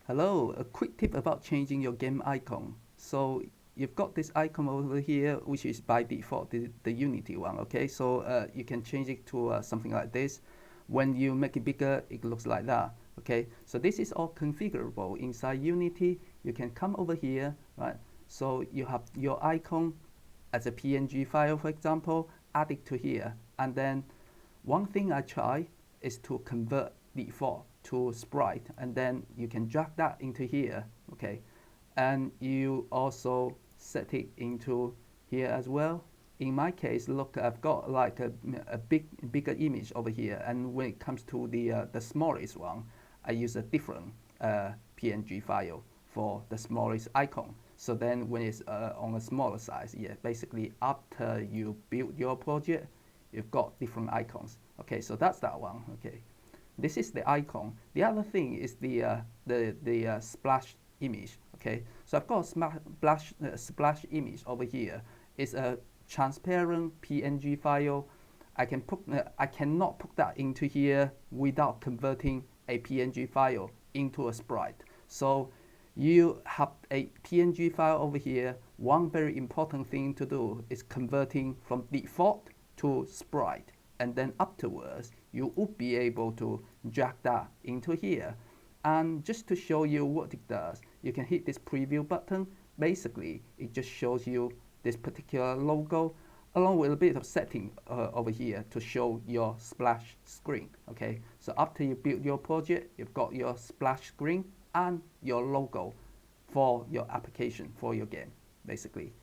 Hello, a quick tip about changing your game icon. So you've got this icon over here, which is by default the Unity one, okay? So you can change it to something like this. When you make it bigger, it looks like that, okay? So this is all configurable inside Unity. You can come over here, right? So you have your icon as a PNG file, for example, add it to here. And then one thing I try is to convert default to sprite, and then you can drag that into here, okay? And you also set it into here as well. In my case, look, I've got like a bigger image over here, and when it comes to the smallest one, I use a different PNG file for the smallest icon. So then when it's on a smaller size, yeah, basically after you build your project, you've got different icons. Okay, so that's that one. Okay, this is the icon. The other thing is the splash image. Okay, so I've got a splash image over here. It's a transparent PNG file. I cannot put that into here without converting a PNG file into a sprite. So you have a PNG file over here. One very important thing to do is converting from default to sprite, and then afterwards you would be able to drag that into here. And just to show you what it does, you can hit this preview button. Basically it just shows you this particular logo along with a bit of setting over here to show your splash screen. Okay, so after you build your project, you've got your splash screen and your logo for your application, for your game, basically.